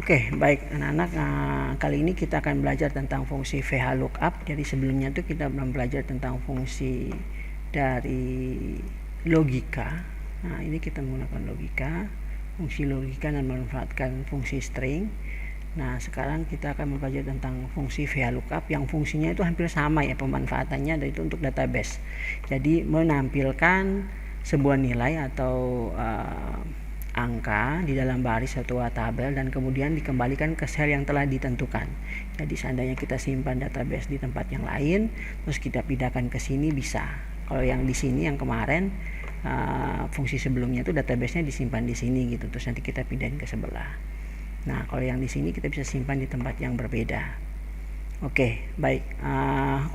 Oke, baik anak-anak. Kali ini kita akan belajar tentang fungsi VHLOOKUP. Jadi sebelumnya tuh kita belum belajar tentang fungsi dari logika. Nah, ini kita menggunakan logika, fungsi logika dan memanfaatkan fungsi string. Nah, sekarang kita akan belajar tentang fungsi VHLOOKUP yang fungsinya itu hampir sama ya pemanfaatannya, itu untuk database. Jadi menampilkan sebuah nilai atau angka di dalam baris atau tabel dan kemudian dikembalikan ke sel yang telah ditentukan. Jadi seandainya kita simpan database di tempat yang lain, terus kita pindahkan ke sini bisa. Kalau yang di sini yang kemarin fungsi sebelumnya itu database-nya disimpan di sini gitu, terus nanti kita pindahin ke sebelah. Nah, kalau yang di sini kita bisa simpan di tempat yang berbeda. Oke, baik.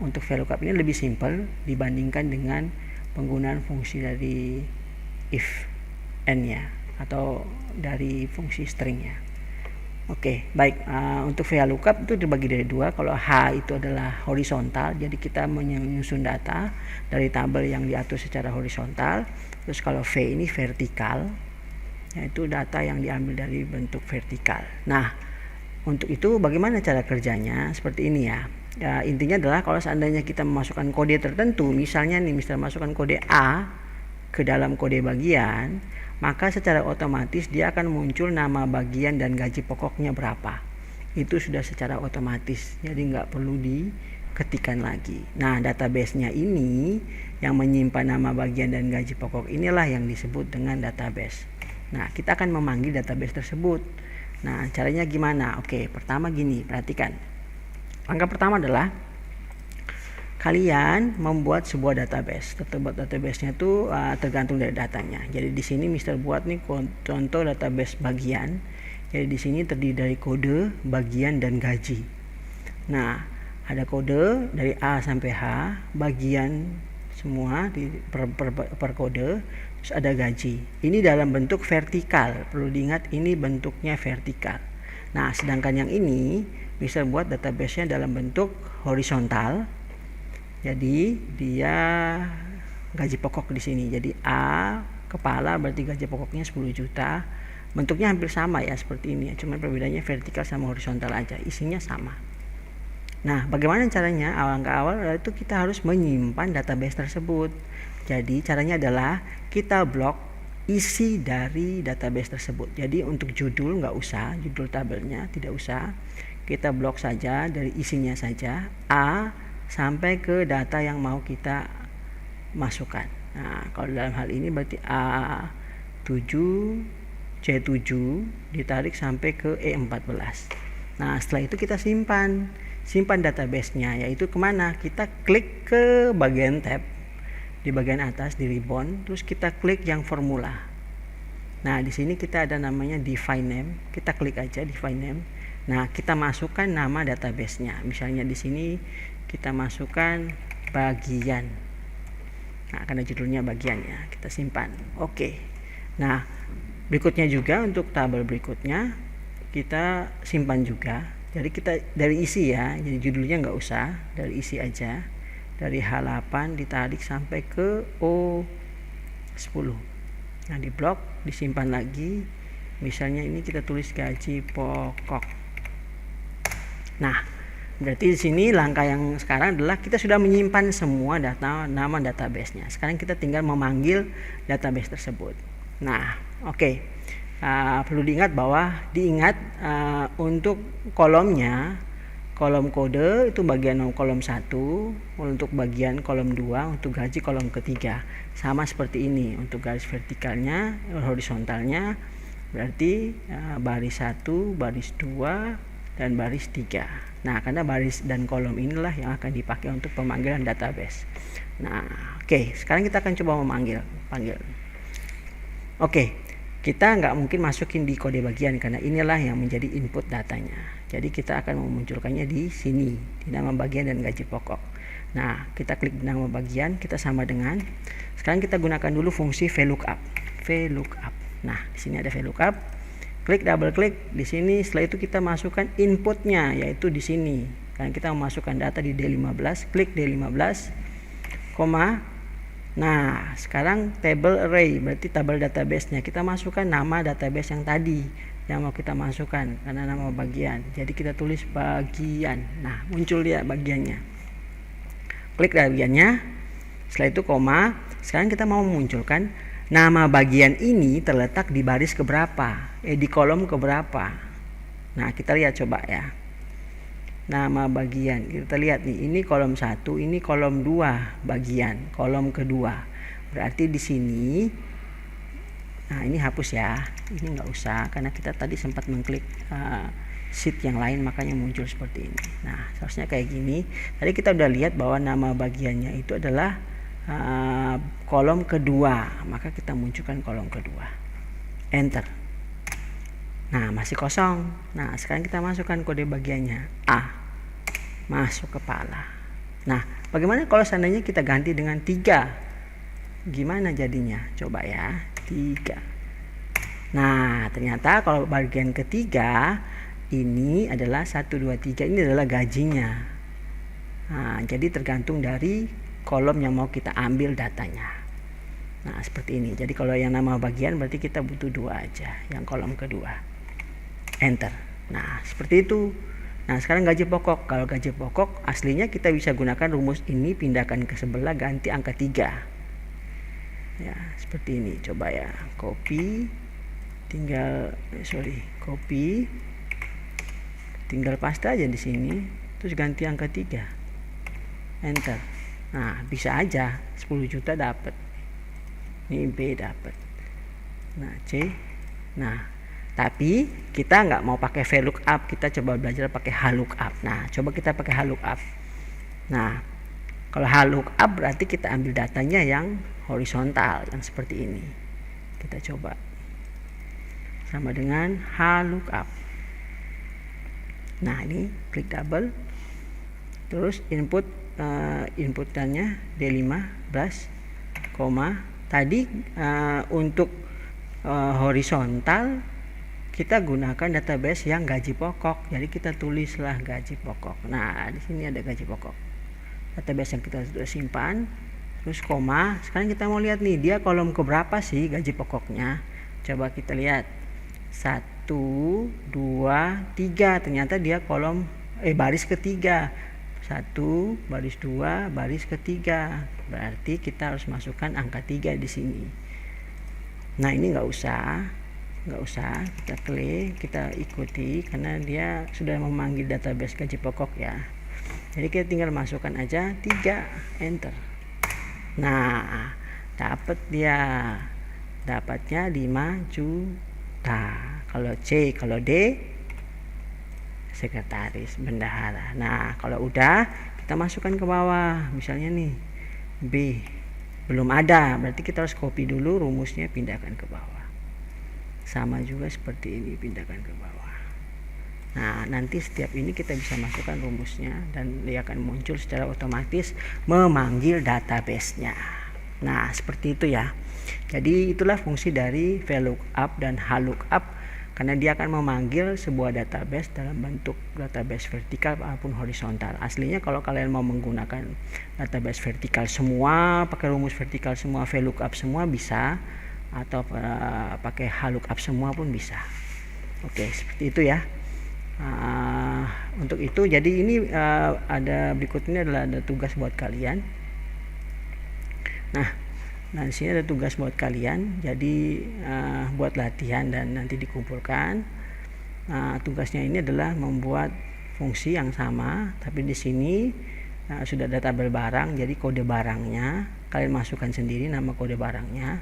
Untuk VLOOKUP ini lebih simpel dibandingkan dengan penggunaan fungsi dari if and-nya atau dari fungsi stringnya. Oke, baik. Untuk VLOOKUP itu dibagi dari dua. Kalau H itu adalah horizontal, jadi kita menyusun data dari tabel yang diatur secara horizontal. Terus kalau V ini vertikal, yaitu data yang diambil dari bentuk vertikal. Nah, untuk itu bagaimana cara kerjanya? Seperti ini ya. Intinya adalah kalau seandainya kita memasukkan kode tertentu, misalnya masukkan kode A ke dalam kode bagian, maka secara otomatis dia akan muncul nama bagian dan gaji pokoknya berapa. Itu sudah secara otomatis, jadi nggak perlu diketikkan lagi. Nah, database-nya ini yang menyimpan nama bagian dan gaji pokok inilah yang disebut dengan database. Nah, kita akan memanggil database tersebut. Nah, caranya gimana? Oke, pertama gini, perhatikan. Langkah pertama adalah kalian membuat sebuah database. Database-nya itu tergantung dari datanya. Jadi di sini Mister buat nih contoh database bagian. Jadi di sini terdiri dari kode, bagian dan gaji. Nah, ada kode dari A sampai H, bagian semua per kode, terus ada gaji. Ini dalam bentuk vertikal. Perlu diingat ini bentuknya vertikal. Nah, sedangkan yang ini bisa buat database-nya dalam bentuk horizontal. Jadi dia gaji pokok di sini. Jadi A kepala berarti gaji pokoknya 10 juta. Bentuknya hampir sama ya seperti ini. Cuma perbedaannya vertikal sama horizontal aja. Isinya sama. Nah, bagaimana caranya? Langkah awal itu kita harus menyimpan database tersebut. Jadi caranya adalah kita blok isi dari database tersebut. Jadi untuk judul nggak usah, judul tabelnya tidak usah. Kita blok saja dari isinya saja. A sampai ke data yang mau kita masukkan. Nah, kalau dalam hal ini berarti A7, C7 ditarik sampai ke E14. Nah, setelah itu kita simpan database-nya, yaitu kemana? Kita klik ke bagian tab di bagian atas di ribbon, terus kita klik yang formula. Nah, di sini kita ada namanya define name. Kita klik aja define name. Nah, kita masukkan nama database-nya. Misalnya di sini kita masukkan bagian. Nah, karena judulnya bagian ya, kita simpan. Oke. Nah, berikutnya juga untuk tabel berikutnya kita simpan juga. Jadi kita dari isi ya, jadi judulnya nggak usah, dari isi aja. Dari H8 ditarik sampai ke O10. Nah, di blok disimpan lagi. Misalnya ini kita tulis gaji pokok. Nah, berarti di sini langkah yang sekarang adalah kita sudah menyimpan semua data nama database-nya. Sekarang kita tinggal memanggil database tersebut. Nah, oke. Perlu diingat untuk kolomnya, kolom kode itu bagian kolom 1, untuk bagian kolom 2, untuk gaji kolom ketiga. Sama seperti ini. Untuk garis vertikalnya, horizontalnya berarti baris 1, baris 2 dan baris 3. Nah, karena baris dan kolom inilah yang akan dipakai untuk pemanggilan database. Nah, oke, sekarang kita akan coba panggil. Oke, kita nggak mungkin masukin di kode bagian karena inilah yang menjadi input datanya. Jadi kita akan memunculkannya di sini, di nama bagian dan gaji pokok. Nah, kita klik di nama bagian, kita sama dengan. Sekarang kita gunakan dulu fungsi VLOOKUP. Nah, di sini ada VLOOKUP. Klik double klik di sini. Setelah itu kita masukkan inputnya, yaitu di sini. Karena kita memasukkan data di D15, klik D15, Nah, sekarang table array berarti tabel database-nya. Kita masukkan nama database yang tadi. yang mau kita masukkan karena nama bagian. Jadi kita tulis bagian. Nah, muncul dia bagiannya. Klik bagiannya. Setelah itu koma. Sekarang kita mau memunculkan nama bagian ini terletak di baris keberapa? Di kolom keberapa? Nah, kita lihat coba ya. Nama bagian. Kita lihat nih, ini kolom 1, ini kolom 2 bagian, kolom kedua. Berarti di sini, nah ini hapus ya, ini nggak usah karena kita tadi sempat mengklik sheet yang lain makanya muncul seperti ini. Nah, seharusnya kayak gini. Tadi kita udah lihat bahwa nama bagiannya itu adalah kolom kedua, maka kita munculkan kolom kedua. Enter. Nah, masih kosong. Nah, sekarang kita masukkan kode bagiannya A. Masuk kepala. Nah, bagaimana kalau seandainya kita ganti dengan 3? Gimana jadinya? Coba ya, 3. Nah, ternyata kalau bagian ketiga ini adalah 1, 2, 3. Ini adalah gajinya. Nah, jadi tergantung dari kolom yang mau kita ambil datanya. Nah, seperti ini. Jadi kalau yang nama bagian berarti kita butuh 2 aja, yang kolom kedua. Enter. Nah, seperti itu. Nah, sekarang gaji pokok. Kalau gaji pokok aslinya kita bisa gunakan rumus ini, pindahkan ke sebelah, ganti angka 3. Ya, seperti ini. Coba ya. Copy. Copy. Tinggal paste aja di sini, terus ganti angka 3. Enter. Nah, bisa aja 10 juta dapat. Ini B dapat. Nah, C. Nah, tapi kita nggak mau pakai VLOOKUP, kita coba belajar pakai HLOOKUP. Nah, coba kita pakai HLOOKUP. Nah, kalau HLOOKUP berarti kita ambil datanya yang horizontal, yang seperti ini. Kita coba sama dengan HLOOKUP. Nah, ini klik double, terus inputannya D15, tadi untuk horizontal kita gunakan database yang gaji pokok, jadi kita tulislah gaji pokok. Nah, di sini ada gaji pokok, database yang kita sudah simpan, terus koma. Sekarang kita mau lihat nih, dia kolom keberapa sih gaji pokoknya. Coba kita lihat 1, 2, 3. Ternyata dia kolom baris ketiga. 1, baris 2, baris ketiga. Berarti kita harus masukkan angka 3 di sini. Nah, ini nggak usah kita klik, kita ikuti karena dia sudah memanggil database gaji pokok ya. Jadi kita tinggal masukkan aja 3, enter. Nah, dapatnya 5 juta. Kalau C, kalau D sekretaris, bendahara. Nah, kalau udah kita masukkan ke bawah, misalnya nih B belum ada, berarti kita harus copy dulu rumusnya, pindahkan ke bawah. Sama juga seperti ini, pindahkan ke bawah. Nah, nanti setiap ini kita bisa masukkan rumusnya dan dia akan muncul secara otomatis memanggil database-nya. Nah, seperti itu ya. Jadi itulah fungsi dari VLOOKUP dan HLOOKUP, karena dia akan memanggil sebuah database dalam bentuk database vertikal maupun horizontal. Aslinya kalau kalian mau menggunakan database vertikal semua, pakai rumus vertikal semua, VLOOKUP semua bisa, atau pakai HLOOKUP semua pun bisa. Oke, seperti itu ya. Untuk itu, jadi ini ada berikutnya adalah ada tugas buat kalian. Nah, di sini ada tugas buat kalian. Jadi buat latihan dan nanti dikumpulkan. Tugasnya ini adalah membuat fungsi yang sama, tapi di sini sudah ada tabel barang. Jadi kode barangnya kalian masukkan sendiri, nama kode barangnya.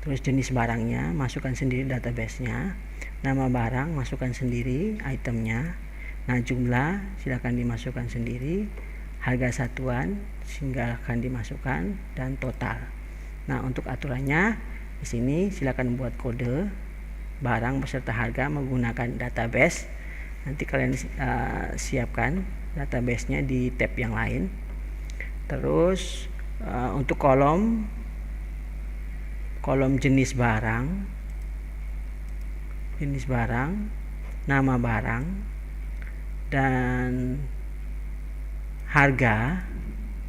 Terus jenis barangnya masukkan sendiri, database-nya. Nama barang masukkan sendiri, itemnya. Nah, jumlah silakan dimasukkan sendiri. Harga satuan silakan dimasukkan, dan total. Nah, untuk aturannya di sini silakan buat kode barang beserta harga menggunakan database. Nanti kalian siapkan database-nya di tab yang lain. Terus untuk kolom jenis barang, nama barang, dan harga.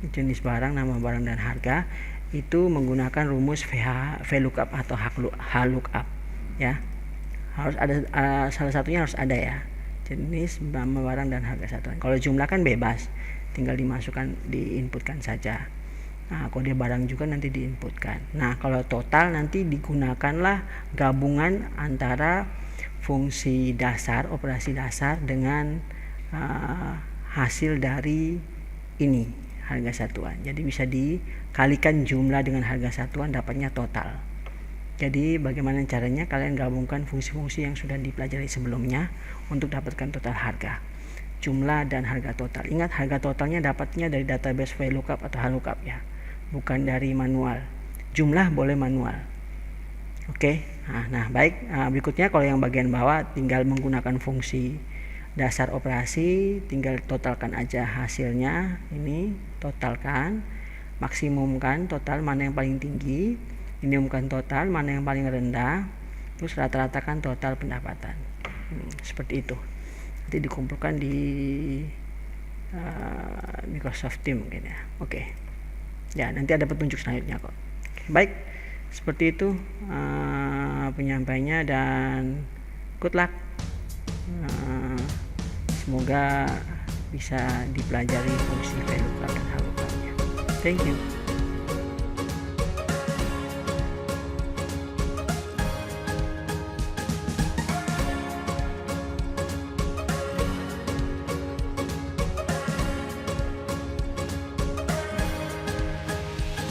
Jenis barang, nama barang, dan harga itu menggunakan rumus VLOOKUP atau HLOOKUP ya. harus ada, salah satunya harus ada ya, jenis, nama barang, dan harga satuan. Kalau jumlah kan bebas, tinggal diinputkan saja. Nah, kode barang juga nanti diinputkan. Nah, kalau total nanti digunakanlah gabungan antara fungsi dasar, operasi dasar dengan hasil dari ini, harga satuan. Jadi bisa dikalikan jumlah dengan harga satuan, dapatnya total. Jadi bagaimana caranya? Kalian gabungkan fungsi-fungsi yang sudah dipelajari sebelumnya untuk dapatkan total harga, jumlah, dan harga total. Ingat, harga totalnya dapatnya dari database VLOOKUP atau HLOOKUP ya, bukan dari manual. Jumlah boleh manual. Oke. Nah, baik. Berikutnya kalau yang bagian bawah tinggal menggunakan fungsi dasar operasi, tinggal totalkan aja hasilnya. Ini totalkan, maksimumkan total mana yang paling tinggi, minimumkan total mana yang paling rendah, terus rata-ratakan total pendapatan. Seperti itu. Nanti dikumpulkan di Microsoft Teams mungkin ya. Oke. Ya, nanti ada petunjuk selanjutnya kok. Baik, seperti itu penyampaiannya, dan good luck. Semoga bisa dipelajari fungsi VLOOKUP dan HLOOKUP-nya. Thank you.